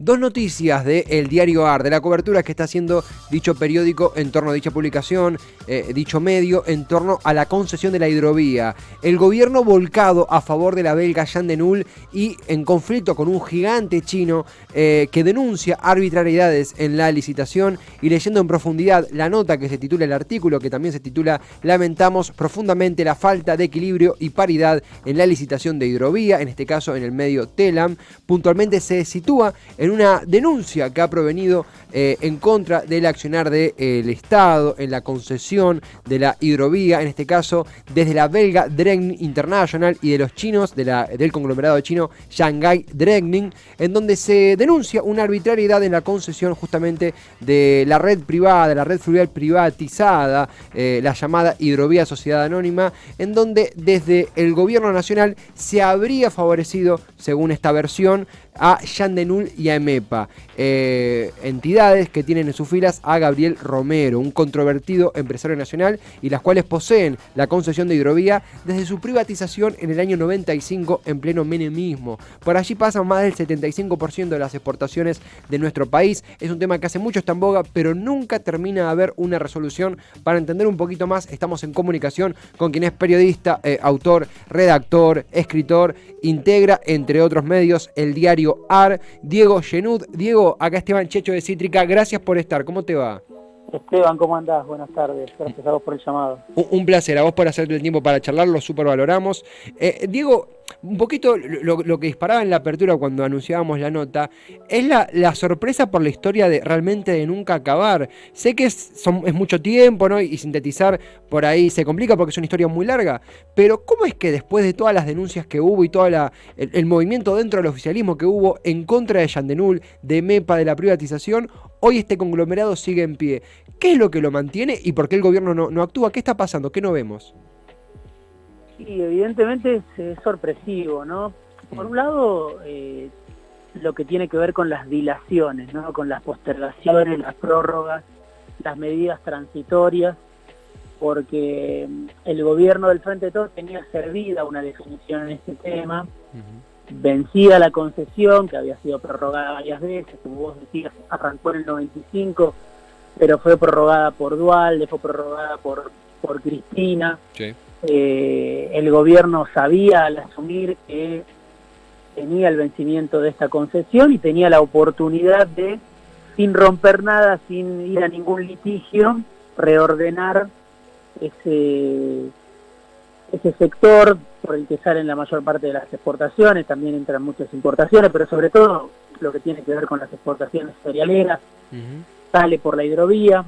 Dos noticias del diario AR, de la cobertura que está haciendo dicho periódico en torno a dicha publicación, dicho medio, en torno a la concesión de la hidrovía. El gobierno volcado a favor de la belga Jan de Nul y en conflicto con un gigante chino que denuncia arbitrariedades en la licitación. Y leyendo en profundidad la nota que se titula, el artículo que también se titula "Lamentamos profundamente la falta de equilibrio y paridad en la licitación de hidrovía", en este caso en el medio Telam, puntualmente se sitúa en una denuncia que ha provenido en contra del accionar del Estado en la concesión de la hidrovía, en este caso desde la belga Dregning International y de los chinos, del conglomerado chino Shanghai Dregning, en donde se denuncia una arbitrariedad en la concesión justamente de la red privada, la red fluvial privatizada, la llamada Hidrovía Sociedad Anónima, en donde desde el gobierno nacional se habría favorecido, según esta versión, a Jan de Nul y a EMEPA, entidades que tienen en sus filas a Gabriel Romero, un controvertido empresario nacional, y las cuales poseen la concesión de hidrovía desde su privatización en el año 95 en pleno menemismo. Por allí pasan más del 75% de las exportaciones de nuestro país. Es un tema que hace mucho está en boga, pero nunca termina de haber una resolución. Para entender un poquito más, estamos en comunicación con quien es periodista, autor, redactor, escritor, integra, entre otros medios, el diario AR, Diego Genud. Diego, acá Esteban Checho de Cítrica, gracias por estar, ¿cómo te va? Esteban, ¿cómo andás? Buenas tardes, gracias a vos por el llamado. Un placer, a vos por hacerte el tiempo para charlar, lo súper valoramos. Diego, un poquito lo que disparaba en la apertura cuando anunciábamos la nota, es la sorpresa por la historia realmente de nunca acabar. Sé que es mucho tiempo, ¿no? Y sintetizar por ahí se complica porque es una historia muy larga, pero ¿cómo es que después de todas las denuncias que hubo y todo el movimiento dentro del oficialismo que hubo en contra de Jan de Nul, de EMEPA, de la privatización, hoy este conglomerado sigue en pie? ¿Qué es lo que lo mantiene y por qué el gobierno no actúa? ¿Qué está pasando? ¿Qué no vemos? Sí, evidentemente es sorpresivo, ¿no? Por un lado, lo que tiene que ver con las dilaciones, ¿no? Con las postergaciones, las prórrogas, las medidas transitorias, porque el gobierno del Frente de Todos tenía servida una definición en este tema, vencida la concesión, que había sido prorrogada varias veces, como vos decías, arrancó en el 95, pero fue prorrogada por Duhalde, fue prorrogada por Cristina. Sí. El gobierno sabía al asumir que tenía el vencimiento de esta concesión y tenía la oportunidad de, sin romper nada, sin ir a ningún litigio, reordenar ese sector por el que salen la mayor parte de las exportaciones. También entran muchas importaciones, pero sobre todo lo que tiene que ver con las exportaciones cerealeras, sale por la hidrovía,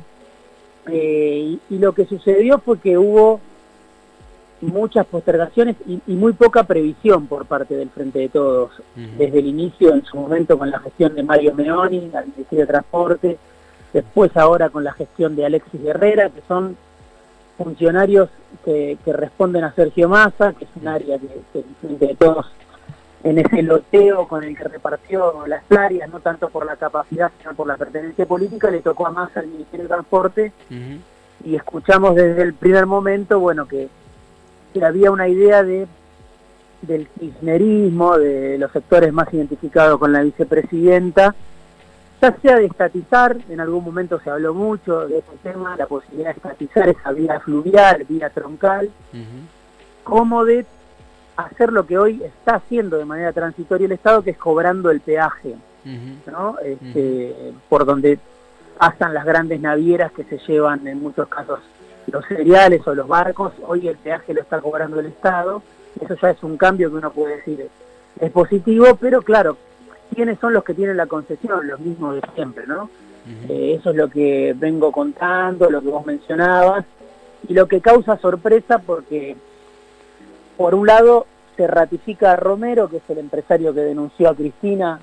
y lo que sucedió fue que hubo muchas postergaciones y muy poca previsión por parte del Frente de Todos, desde el inicio, en su momento con la gestión de Mario Meoni al Ministerio de Transporte, después ahora con la gestión de Alexis Guerrera, que son funcionarios que responden a Sergio Massa, que es un área que el Frente de Todos, en ese loteo con el que repartió las áreas, no tanto por la capacidad, sino por la pertenencia política, le tocó a Massa al Ministerio de Transporte, y escuchamos desde el primer momento, bueno, que había una idea del kirchnerismo, de los sectores más identificados con la vicepresidenta, ya sea de estatizar, en algún momento se habló mucho de ese tema, la posibilidad de estatizar esa vía fluvial, vía troncal, como de hacer lo que hoy está haciendo de manera transitoria el Estado, que es cobrando el peaje, ¿no? Por donde pasan las grandes navieras que se llevan en muchos casos los cereales o los barcos. Hoy el peaje lo está cobrando el Estado. Eso ya es un cambio que uno puede decir es positivo, pero claro, ¿quiénes son los que tienen la concesión? Los mismos de siempre, ¿no? Eso es lo que vengo contando, lo que vos mencionabas, y lo que causa sorpresa porque, por un lado, se ratifica a Romero, que es el empresario que denunció a Cristina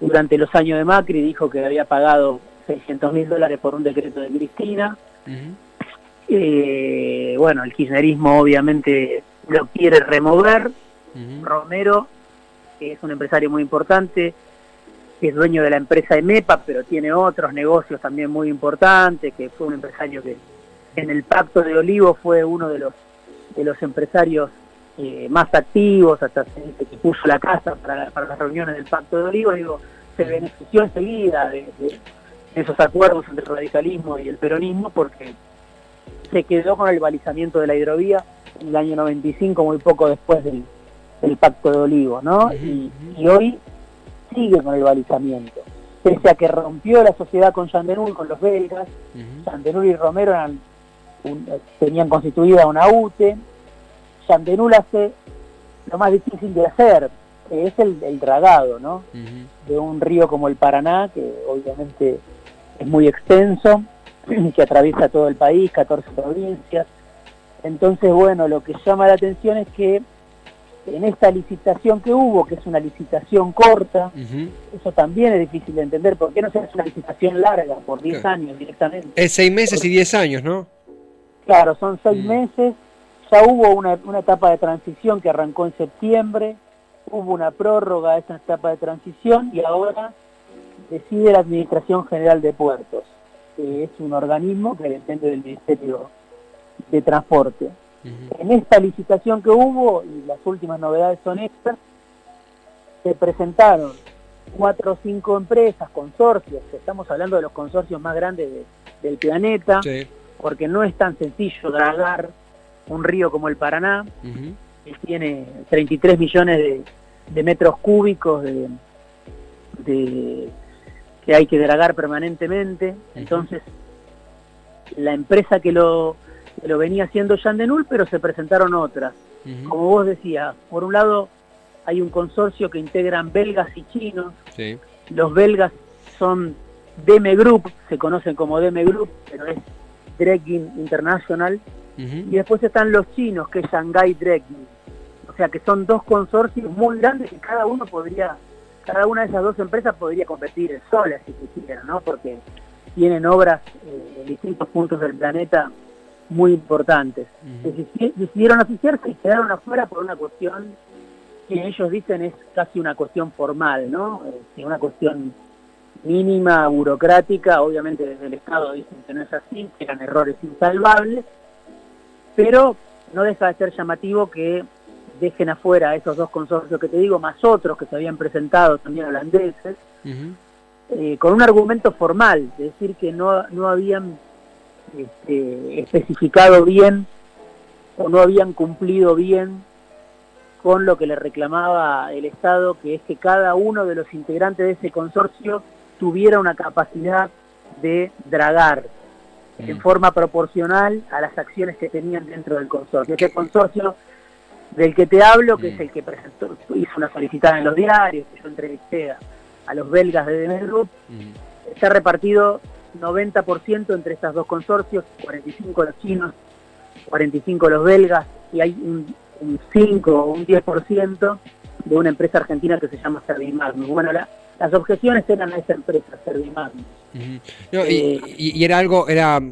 durante los años de Macri, dijo que había pagado $600.000 por un decreto de Cristina. Bueno, el kirchnerismo obviamente lo quiere remover. Romero, que es un empresario muy importante, que es dueño de la empresa EMEPA, pero tiene otros negocios también muy importantes, que fue un empresario que en el Pacto de Olivos fue uno de los empresarios más activos, hasta se dice que puso la casa para las reuniones del Pacto de Olivos. Digo, se benefició enseguida de esos acuerdos entre el radicalismo y el peronismo, porque se quedó con el balizamiento de la hidrovía en el año 95, muy poco después del Pacto de Olivos, ¿no? Y hoy sigue con el balizamiento. Pese a que rompió la sociedad con Yandenul, con los belgas, Yandenul y Romero tenían constituida una UTE. Yandenul hace lo más difícil de hacer, que es el dragado, ¿no? De un río como el Paraná, que obviamente es muy extenso, que atraviesa todo el país, 14 provincias. Entonces, bueno, lo que llama la atención es que en esta licitación que hubo, que es una licitación corta, eso también es difícil de entender. ¿Por qué no se hace una licitación larga, por 10 años directamente? Es 6 meses y 10 años, ¿no? Claro, son 6 meses. Ya hubo una etapa de transición que arrancó en septiembre, hubo una prórroga a esa etapa de transición y ahora decide la Administración General de Puertos, que es un organismo que depende del Ministerio de Transporte. En esta licitación que hubo, y las últimas novedades son estas, se presentaron 4 o 5 empresas, consorcios, estamos hablando de los consorcios más grandes del planeta, porque no es tan sencillo dragar un río como el Paraná, que tiene 33 millones de metros cúbicos que hay que dragar permanentemente. Entonces, la empresa que lo venía haciendo Yandenul, pero se presentaron otras. Como vos decías, por un lado hay un consorcio que integran belgas y chinos. Los belgas son DM Group, se conocen como DM Group, pero es Dredging International. Y después están los chinos, que es Shanghai Dredging. O sea que son 2 consorcios muy grandes que cada una de esas 2 empresas podría competir sola si quisiera, ¿no? Porque tienen obras en distintos puntos del planeta muy importantes. Decidieron asociarse y quedaron afuera por una cuestión que ellos dicen es casi una cuestión formal, ¿no? Una cuestión mínima, burocrática. Obviamente desde el Estado dicen que no es así, que eran errores insalvables, pero no deja de ser llamativo que dejen afuera a esos 2 consorcios que te digo, más otros que se habían presentado también holandeses, con un argumento formal, de decir que no habían especificado bien o no habían cumplido bien con lo que le reclamaba el Estado, que es que cada uno de los integrantes de ese consorcio tuviera una capacidad de dragar en forma proporcional a las acciones que tenían dentro del consorcio. Este consorcio del que te hablo, que es el que hizo una solicitada en los diarios, que yo entrevisté a los belgas de DM Group, está repartido 90% entre estas 2 consorcios, 45 los chinos, 45 los belgas, y hay un 5 o un 10% de una empresa argentina que se llama Servimagnus. Bueno, las objeciones eran a esa empresa, Servimagnus. No, y era algo,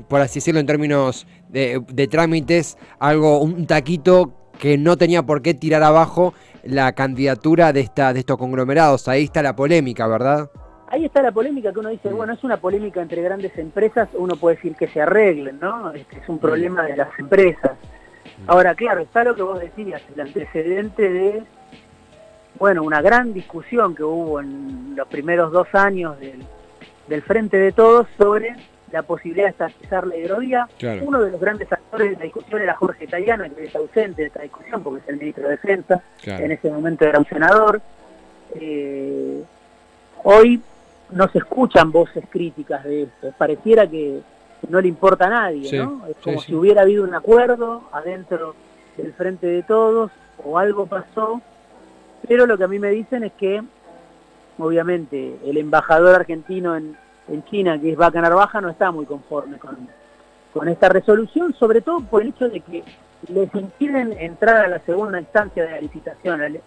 por así decirlo en términos de trámites, un taquito que no tenía por qué tirar abajo la candidatura de estos conglomerados. Ahí está la polémica, ¿verdad? Ahí está la polémica, que uno dice, bueno, es una polémica entre grandes empresas, uno puede decir que se arreglen, ¿no? Es un problema de las empresas. Ahora, claro, está lo que vos decías, el antecedente de, bueno, una gran discusión que hubo en los primeros 2 años del Frente de Todos sobre la posibilidad de estatizar la hidrovía. Uno de los grandes actores de la discusión era Jorge Tayano, que es ausente de esta discusión porque es el ministro de Defensa, en ese momento era un senador. Hoy no se escuchan voces críticas de esto, pareciera que no le importa a nadie, ¿no? Es como si hubiera habido un acuerdo adentro del Frente de Todos o algo pasó, pero lo que a mí me dicen es que obviamente el embajador argentino en China, que es Vaca Narvaja, no está muy conforme con esta resolución, sobre todo por el hecho de que les impiden entrar a la segunda instancia de la licitación.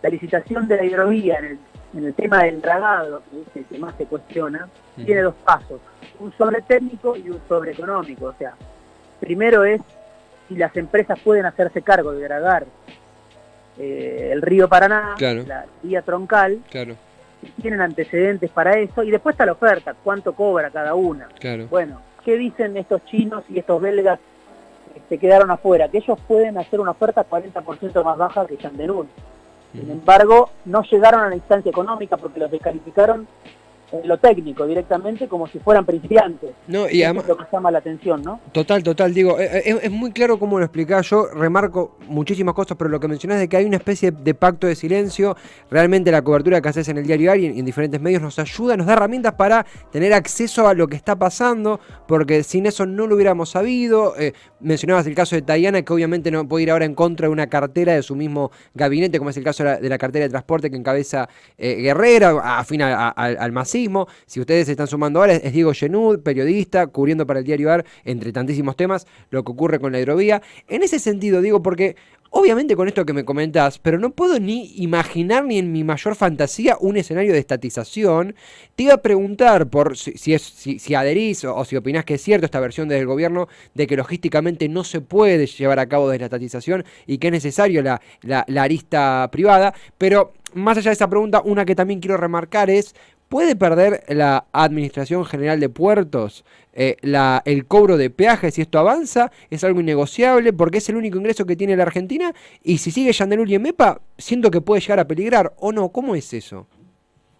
La licitación de la hidrovía en el tema del dragado, que es el que más se cuestiona, tiene 2 pasos, un sobre técnico y un sobre económico. O sea, primero es si las empresas pueden hacerse cargo de dragar el río Paraná, la vía troncal, tienen antecedentes para eso, y después está la oferta, cuánto cobra cada una. Bueno, ¿qué dicen estos chinos y estos belgas que quedaron afuera? Que ellos pueden hacer una oferta 40% más baja que Yandenul. Sin embargo, no llegaron a la instancia económica porque los descalificaron en lo técnico directamente como si fueran principiantes. No, y además, eso es lo que llama la atención, ¿no? total, digo, es muy claro cómo lo explicás. Yo remarco muchísimas cosas, pero lo que mencionás de que hay una especie de pacto de silencio. Realmente la cobertura que haces en el diario AR y en diferentes medios nos ayuda, nos da herramientas para tener acceso a lo que está pasando, porque sin eso no lo hubiéramos sabido. Mencionabas el caso de Tayana, que obviamente no puede ir ahora en contra de una cartera de su mismo gabinete, como es el caso de la cartera de transporte que encabeza Guerrera, afín al masismo. Si ustedes se están sumando ahora, es Diego Genud, periodista, cubriendo para el diario AR, entre tantísimos temas, lo que ocurre con la hidrovía. En ese sentido, digo, porque obviamente con esto que me comentás, pero no puedo ni imaginar ni en mi mayor fantasía un escenario de estatización. Te iba a preguntar por si adherís o si opinás que es cierto esta versión desde el gobierno de que logísticamente no se puede llevar a cabo desde la estatización y que es necesario la arista privada. Pero más allá de esa pregunta, una que también quiero remarcar es: ¿puede perder la Administración General de Puertos el cobro de peajes si esto avanza? ¿Es algo innegociable? Porque es el único ingreso que tiene la Argentina. Y si sigue Yandelul y MEPA, siento que puede llegar a peligrar, ¿o no? ¿Cómo es eso?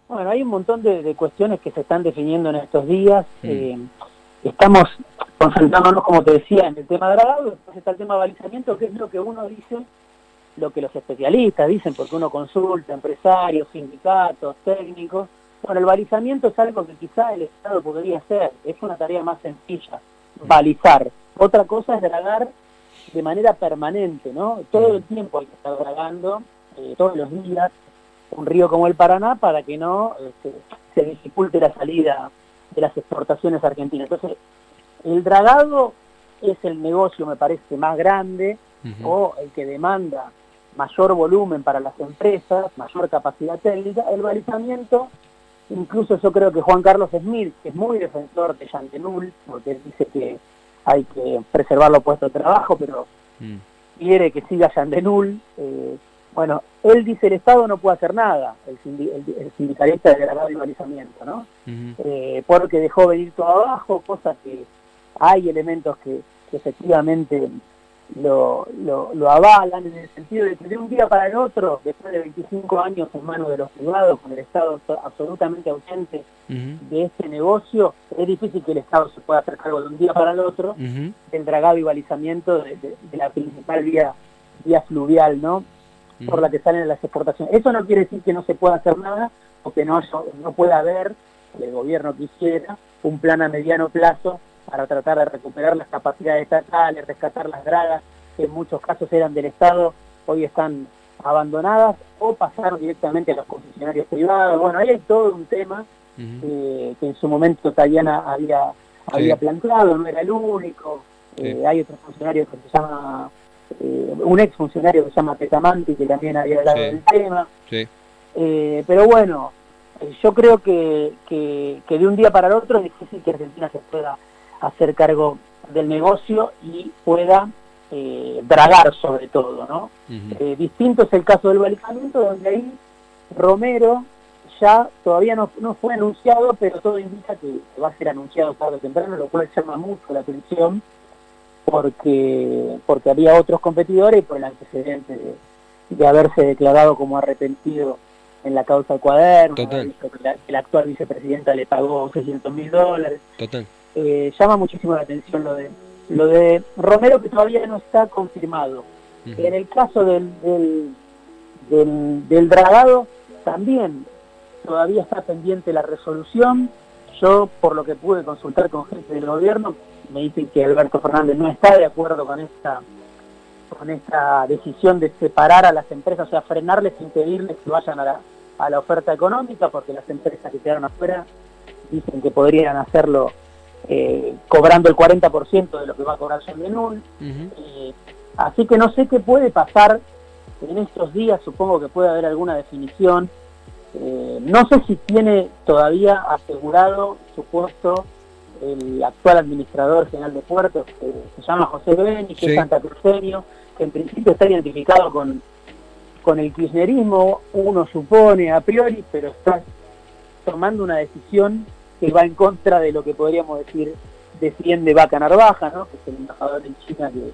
Bueno, hay un montón de cuestiones que se están definiendo en estos días. Estamos concentrándonos, como te decía, en el tema dragado. Después está el tema balizamiento, que es lo que uno dice, lo que los especialistas dicen, porque uno consulta empresarios, sindicatos, técnicos. Bueno, el balizamiento es algo que quizá el Estado podría hacer, es una tarea más sencilla, balizar. Otra cosa es dragar de manera permanente, ¿no? Todo el tiempo hay que estar dragando, todos los días, un río como el Paraná para que no se dificulte la salida de las exportaciones argentinas. Entonces, el dragado es el negocio, me parece, más grande, o el que demanda mayor volumen para las empresas, mayor capacidad técnica. El balizamiento, incluso yo creo que Juan Carlos Smith, que es muy defensor de Yandelul, porque él dice que hay que preservar los puestos de trabajo, pero quiere que siga Yandelul. Bueno, él dice el Estado no puede hacer nada, el sindicalista de dragado y balizamiento, ¿no? Porque dejó venir todo abajo, cosas que hay elementos que efectivamente lo avalan, en el sentido de que de un día para el otro, después de 25 años en manos de los privados, con el Estado absolutamente ausente de este negocio, es difícil que el Estado se pueda hacer cargo de un día para el otro del dragado y balizamiento de la principal vía fluvial, ¿no? Por la que salen las exportaciones. Eso no quiere decir que no se pueda hacer nada, o que no pueda haber, que el gobierno quisiera, un plan a mediano plazo para tratar de recuperar las capacidades estatales, rescatar las dragas, que en muchos casos eran del Estado, hoy están abandonadas, o pasar directamente a los concesionarios privados. Bueno, ahí hay todo un tema que en su momento Tayana había planteado, no era el único. Hay otro funcionario que se llama, un ex funcionario que se llama Petamanti, que también había hablado del tema. Pero bueno, yo creo que de un día para el otro es difícil que Argentina se pueda hacer cargo del negocio y pueda dragar sobre todo, ¿no? Distinto es el caso del balizamiento, donde ahí Romero ya todavía no fue anunciado, pero todo indica que va a ser anunciado tarde o temprano, lo cual llama mucho la atención, porque había otros competidores y por el antecedente de haberse declarado como arrepentido en la causa del Cuaderno, que la actual vicepresidenta le pagó $600.000. Total. Llama muchísimo la atención lo de Romero, que todavía no está confirmado. En el caso del dragado también todavía está pendiente la resolución. Yo, por lo que pude consultar con gente del gobierno, me dicen que Alberto Fernández no está de acuerdo con esta decisión de separar a las empresas, o sea, frenarles, impedirles que vayan a la oferta económica, porque las empresas que quedaron afuera dicen que podrían hacerlo cobrando el 40% de lo que va a cobrar Yandelul. Así que no sé qué puede pasar en estos días, supongo que puede haber alguna definición. No sé si tiene todavía asegurado su puesto el actual administrador general de puertos, que se llama José Beni, que es santacruceño, que en principio está identificado con el kirchnerismo, uno supone a priori, pero está tomando una decisión que va en contra de lo que podríamos decir defiende Vaca Narvaja, ¿no? Que es el embajador en China que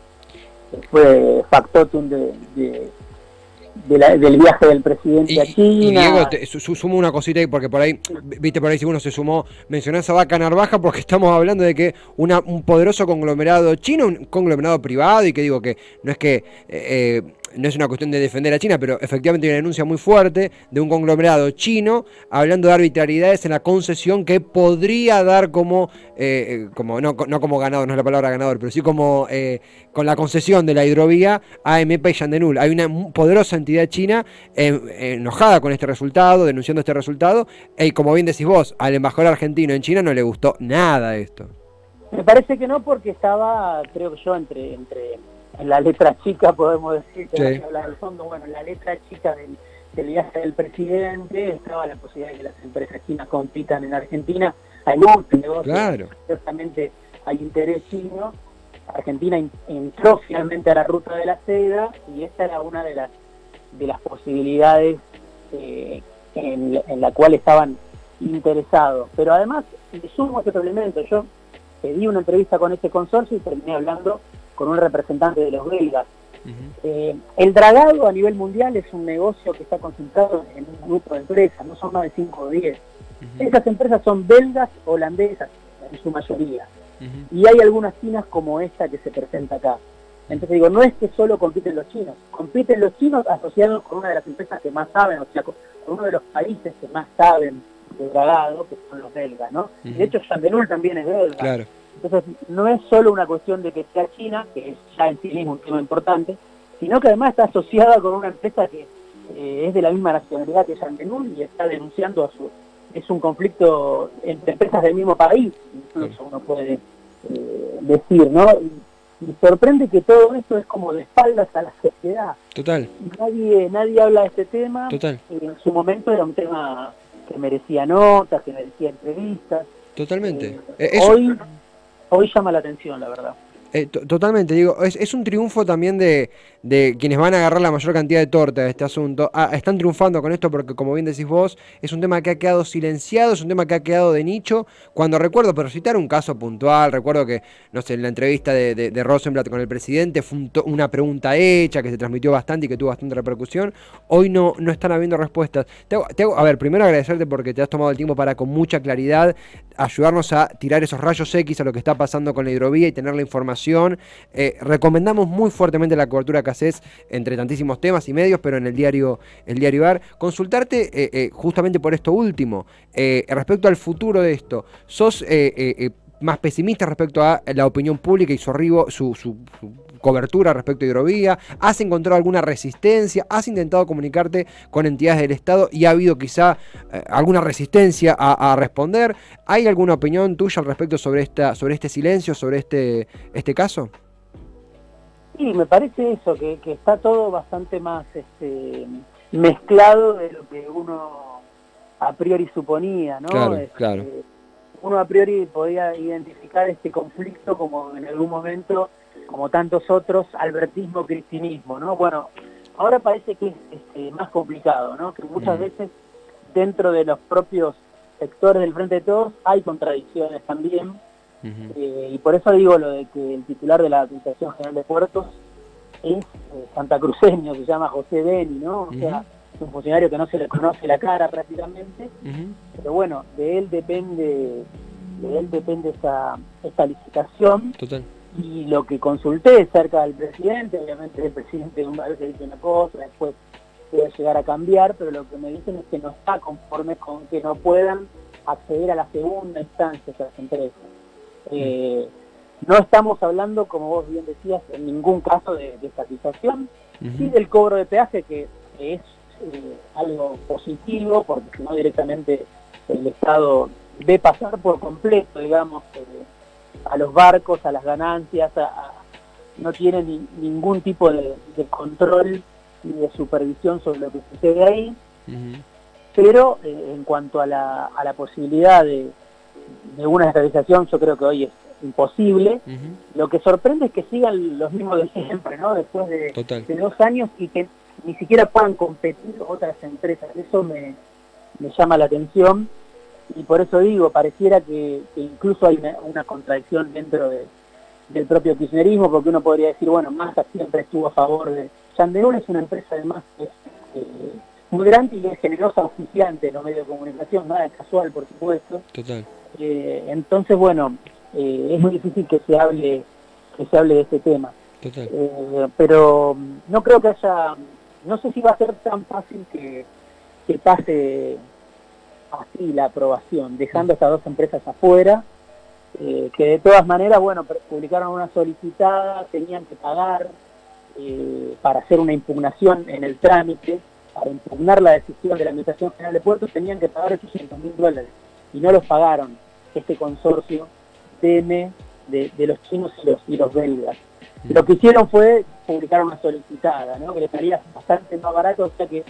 fue factotum de del viaje del presidente a China. Y Diego, sumo una cosita ahí, porque por ahí, viste, por ahí si uno se sumó, mencionás a Vaca Narvaja porque estamos hablando de que un poderoso conglomerado chino, un conglomerado privado, y que digo que no es que no es una cuestión de defender a China, pero efectivamente hay una denuncia muy fuerte de un conglomerado chino hablando de arbitrariedades en la concesión que podría dar como no como ganador, no es la palabra ganador, pero sí como con la concesión de la hidrovía a MEPA y Yandenul. Hay una poderosa entidad china enojada con este resultado, denunciando este resultado, y como bien decís vos, al embajador argentino en China no le gustó nada esto. Me parece que no, porque estaba, creo que yo, entre en la letra chica, podemos decir, que Sí. no hay que hablar del fondo, bueno, en la letra chica del viaje del presidente estaba la posibilidad de que las empresas chinas compitan en Argentina. Hay muchos negocios, Claro. ciertamente hay interés chino. Argentina entró finalmente a la ruta de la seda, y esta era una de las posibilidades en la cual estaban interesados. Pero además, le sumo otro elemento. Yo pedí una entrevista con este consorcio y terminé hablando con un representante de los belgas. El dragado a nivel mundial es un negocio que está concentrado en un grupo de empresas, no son más de 5 o 10. Esas empresas son belgas, holandesas, en su mayoría. Y hay algunas chinas como esta que se presenta acá. Entonces digo, no es que solo compiten los chinos asociados con una de las empresas que más saben, o sea, con uno de los países que más saben de dragado, que son los belgas, ¿no? De hecho, Yandenul también es belga. Claro. Entonces, no es solo una cuestión de que sea China, que es ya en sí mismo un tema importante, sino que además está asociada con una empresa que es de la misma nacionalidad que Yandenul y está denunciando es un conflicto entre empresas del mismo país, incluso uno puede decir, ¿no? Y sorprende que todo esto es como de espaldas a la sociedad. Total. Nadie habla de este tema. Total. En su momento era un tema que merecía notas, que merecía entrevistas. Totalmente. Hoy llama la atención, la verdad. Totalmente, digo, es un triunfo también de quienes van a agarrar la mayor cantidad de torta de este asunto. Están triunfando con esto porque, como bien decís vos, es un tema que ha quedado silenciado, es un tema que ha quedado de nicho. Cuando recuerdo, por citar un caso puntual, recuerdo que, no sé, en la entrevista de Rosenblatt con el presidente fue una pregunta hecha que se transmitió bastante y que tuvo bastante repercusión. Hoy no están habiendo respuestas. A ver, primero agradecerte porque te has tomado el tiempo para, con mucha claridad, ayudarnos a tirar esos rayos X a lo que está pasando con la hidrovía y tener la información. Recomendamos muy fuertemente la cobertura que haces entre tantísimos temas y medios, pero en el diario AR. Consultarte justamente por esto último, respecto al futuro de esto. ¿Sos más pesimista respecto a la opinión pública y su cobertura respecto a hidrovía? ¿Has encontrado alguna resistencia? ¿Has intentado comunicarte con entidades del Estado y ha habido quizá alguna resistencia a responder? ¿Hay alguna opinión tuya al respecto sobre este silencio, sobre este caso? Sí, me parece eso, que está todo bastante más mezclado de lo que uno a priori suponía, ¿no? Claro. Uno a priori podía identificar este conflicto como en algún momento, como tantos otros, albertismo-cristinismo, ¿no? Bueno, ahora parece que es más complicado, ¿no? Que muchas veces dentro de los propios sectores del Frente de Todos hay contradicciones también, y por eso digo lo de que el titular de la Administración General de Puertos es santacruceño, se llama José Beni, ¿no? O sea, es un funcionario que no se le conoce la cara prácticamente, pero bueno, de él depende esta licitación. Total. Y lo que consulté cerca del presidente, obviamente el presidente una vez dice una cosa, después puede llegar a cambiar, pero lo que me dicen es que no está conforme con que no puedan acceder a la segunda instancia esas empresas. No estamos hablando, como vos bien decías, en ningún caso de estatización, sí del cobro de peaje, que es algo positivo, porque si no directamente el Estado ve pasar por completo, digamos, a los barcos, a las ganancias, no tiene ningún tipo de control y de supervisión sobre lo que sucede ahí. Pero en cuanto a la posibilidad de una estatización, yo creo que hoy es imposible. Lo que sorprende es que sigan los mismos de siempre, ¿no? Después de 2 años, y que ni siquiera puedan competir otras empresas. Eso me llama la atención, y por eso digo, pareciera que incluso hay una contradicción dentro del propio kirchnerismo, porque uno podría decir, bueno, Massa siempre estuvo a favor de Yandenul es una empresa además que es muy grande y es generosa auspiciante en los medios de comunicación, nada casual, por supuesto. Total. Entonces, bueno, es muy difícil que se hable de este tema. Total. Pero no creo que haya, no sé si va a ser tan fácil que pase así la aprobación, dejando a estas dos empresas afuera, que de todas maneras, bueno, publicaron una solicitada, tenían que pagar para hacer una impugnación en el trámite, para impugnar la decisión de la Administración General de Puertos, tenían que pagar $800.000 y no los pagaron este consorcio TM de los chinos y los belgas. Lo que hicieron fue publicar una solicitada, ¿no? Que le salía bastante más barato, o sea que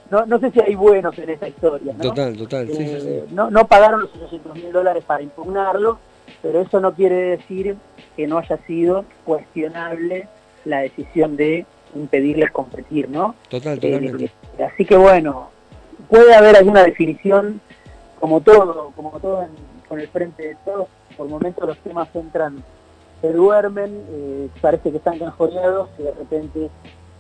no sé si hay buenos en esa historia, ¿no? Total, sí. No pagaron los $800.000 para impugnarlo, pero eso no quiere decir que no haya sido cuestionable la decisión de impedirles competir, ¿no? Totalmente. Así que bueno, puede haber alguna definición, como todo con el Frente de Todos. Por momentos los temas entran, se duermen, parece que están canjoneados y de repente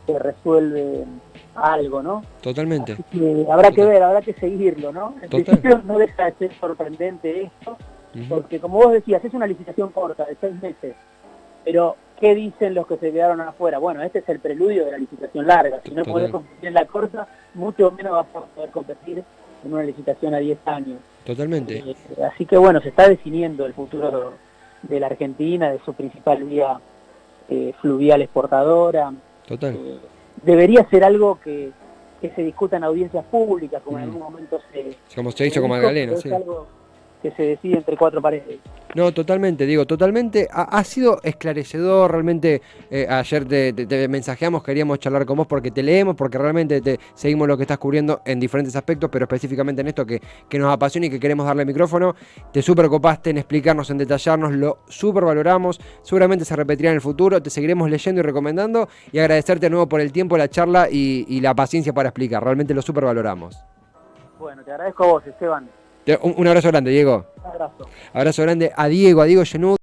se resuelve algo, ¿no? Totalmente. Así que habrá que ver, habrá que seguirlo, ¿no? En principio no deja de ser sorprendente esto, porque como vos decías, es una licitación corta, de 6 meses, pero ¿qué dicen los que se quedaron afuera? Bueno, este es el preludio de la licitación larga. Si no podés competir en la corta, mucho menos vas a poder competir en una licitación a 10 años. Totalmente. Así que bueno, se está definiendo el futuro de la Argentina, de su principal vía fluvial exportadora. Total. Debería ser algo que se discuta en audiencias públicas, como en algún momento como se hizo con Magdalena, sí. Es algo que se decide entre 4 paredes. No, totalmente, totalmente. Ha sido esclarecedor, realmente. Ayer te mensajeamos, queríamos charlar con vos porque te leemos, porque realmente seguimos lo que estás cubriendo en diferentes aspectos, pero específicamente en esto que nos apasiona y que queremos darle micrófono. Te súper copaste en explicarnos, en detallarnos, lo súper valoramos. Seguramente se repetirá en el futuro, te seguiremos leyendo y recomendando, y agradecerte de nuevo por el tiempo, la charla y la paciencia para explicar. Realmente lo súper valoramos. Bueno, te agradezco a vos, Esteban. Un abrazo grande, Diego. Un abrazo. Abrazo grande a Diego Genud.